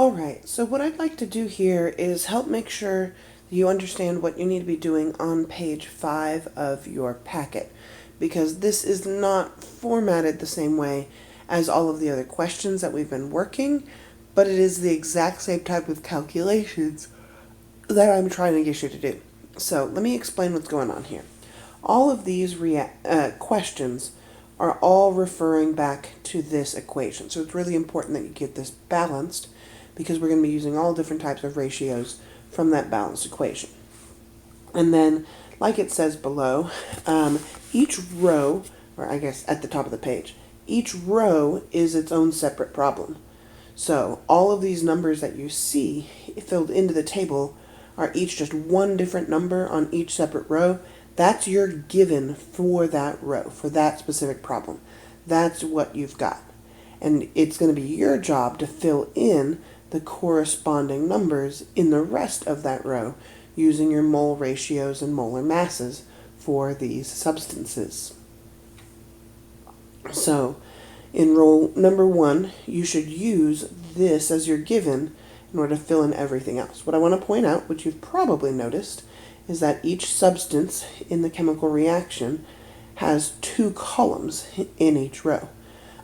Alright, so what I'd like to do here is help make sure you understand what you need to be doing on page 5 of your packet, because this is not formatted the same way as all of the other questions that we've been working, but it is the exact same type of calculations that I'm trying to get you to do. So let me explain what's going on here. All of these questions are all referring back to this equation. So it's really important that you get this balanced, because we're going to be using all different types of ratios from that balanced equation. And then, like it says below, each row, or I guess at the top of the page, each row is its own separate problem. So all of these numbers that you see filled into the table are each just one different number on each separate row. That's your given for that row, for that specific problem. That's what you've got. And it's going to be your job to fill in the corresponding numbers in the rest of that row using your mole ratios and molar masses for these substances. So in row number 1, you should use this as your given in order to fill in everything else. What I want to point out, which you've probably noticed, is that each substance in the chemical reaction has 2 columns in each row,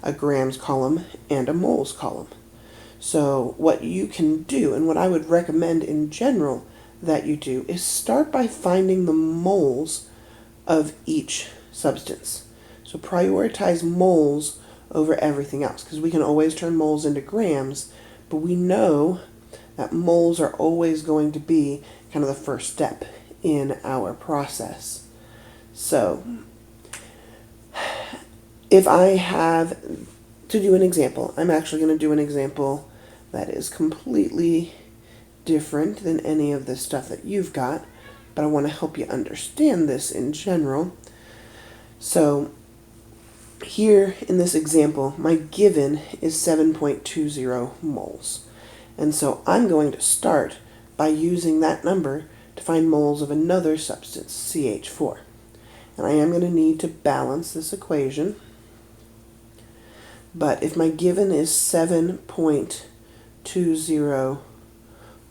a grams column and a moles column. So what you can do, and what I would recommend in general that you do, is start by finding the moles of each substance. So prioritize moles over everything else, because we can always turn moles into grams, but we know that moles are always going to be kind of the first step in our process. So if I have to do an example, I'm actually going to do an example that is completely different than any of the stuff that you've got, but I want to help you understand this in general. So here in this example, my given is 7.20 moles. And so I'm going to start by using that number to find moles of another substance, CH4. And I am going to need to balance this equation. But if my given is 7.20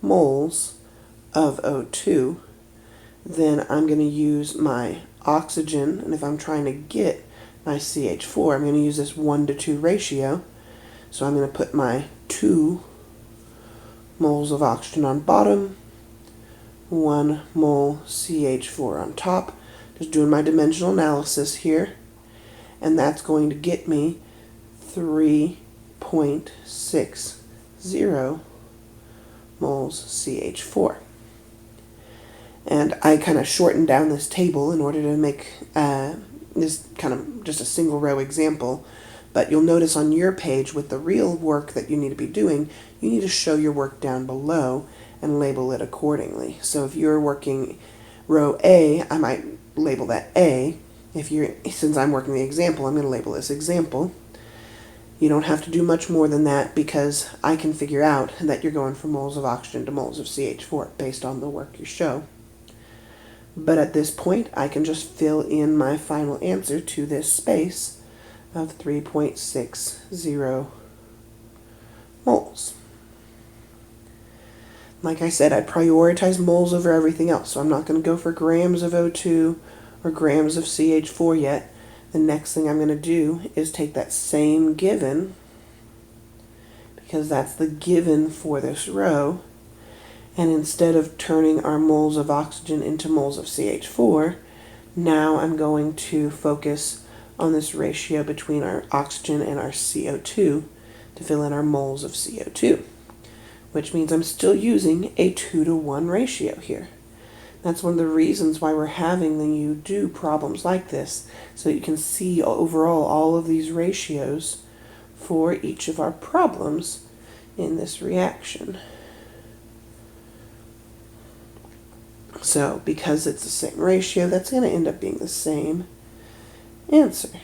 moles of O2, then I'm going to use my oxygen, and if I'm trying to get my CH4, I'm going to use this 1:2 ratio. So I'm going to put my 2 moles of oxygen on bottom, 1 mole CH4 on top, just doing my dimensional analysis here, and that's going to get me 3.60 moles CH4. And I kind of shortened down this table in order to make this kind of just a single row example, but you'll notice on your page with the real work that you need to be doing, you need to show your work down below and label it accordingly. So if you're working row A, I might label that A. Since I'm working the example, I'm going to label this example. You don't have to do much more than that, because I can figure out that you're going from moles of oxygen to moles of CH4 based on the work you show. But at this point, I can just fill in my final answer to this space of 3.60 moles. Like I said, I prioritize moles over everything else, so I'm not going to go for grams of O2 or grams of CH4 yet. The next thing I'm going to do is take that same given, because that's the given for this row, and instead of turning our moles of oxygen into moles of CH4, now I'm going to focus on this ratio between our oxygen and our CO2 to fill in our moles of CO2, which means I'm still using a 2-to-1 ratio here. That's one of the reasons why we're having you do problems like this, so you can see overall all of these ratios for each of our problems in this reaction. So because it's the same ratio, that's going to end up being the same answer.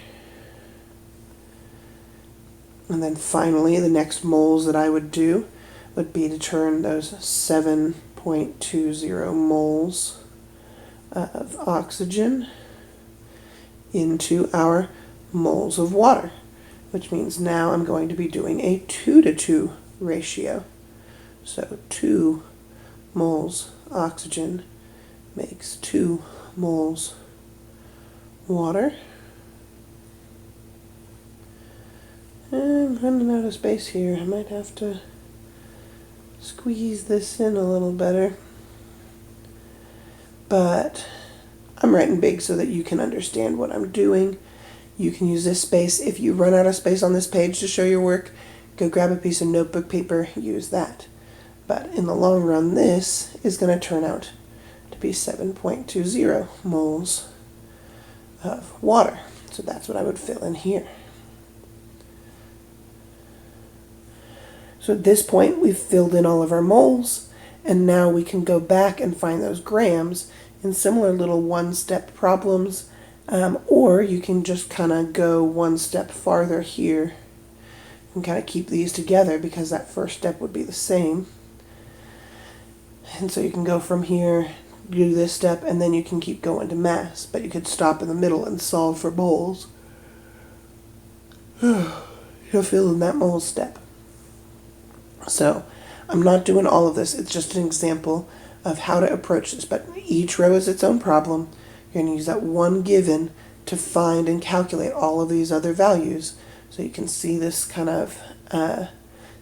And then finally, the next moles that I would do would be to turn those 7.20 moles of oxygen into our moles of water, which means now I'm going to be doing a 2-to-2 ratio So 2 moles oxygen makes 2 moles water. I'm running out of space here. I might have to squeeze this in a little better. But I'm writing big so that you can understand what I'm doing. You can use this space. If you run out of space on this page to show your work, go grab a piece of notebook paper, use that. But in the long run, this is going to turn out to be 7.20 moles of water. So that's what I would fill in here. So at this point, we've filled in all of our moles, and now we can go back and find those grams in similar little one-step problems, or you can just kind of go one step farther here and kind of keep these together because that first step would be the same. And so you can go from here, do this step, and then you can keep going to mass, but you could stop in the middle and solve for moles. You'll fill in that mole step. So I'm not doing all of this. It's just an example of how to approach this. But each row is its own problem. You're going to use that one given to find and calculate all of these other values. So you can see this kind of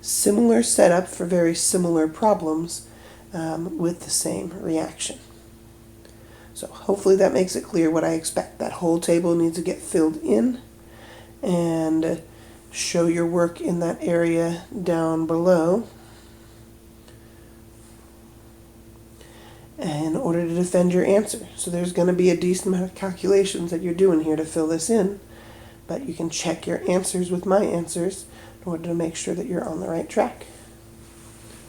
similar setup for very similar problems with the same reaction. So hopefully that makes it clear what I expect. That whole table needs to get filled in, and show your work in that area down below in order to defend your answer. So there's going to be a decent amount of calculations that you're doing here to fill this in, but you can check your answers with my answers in order to make sure that you're on the right track.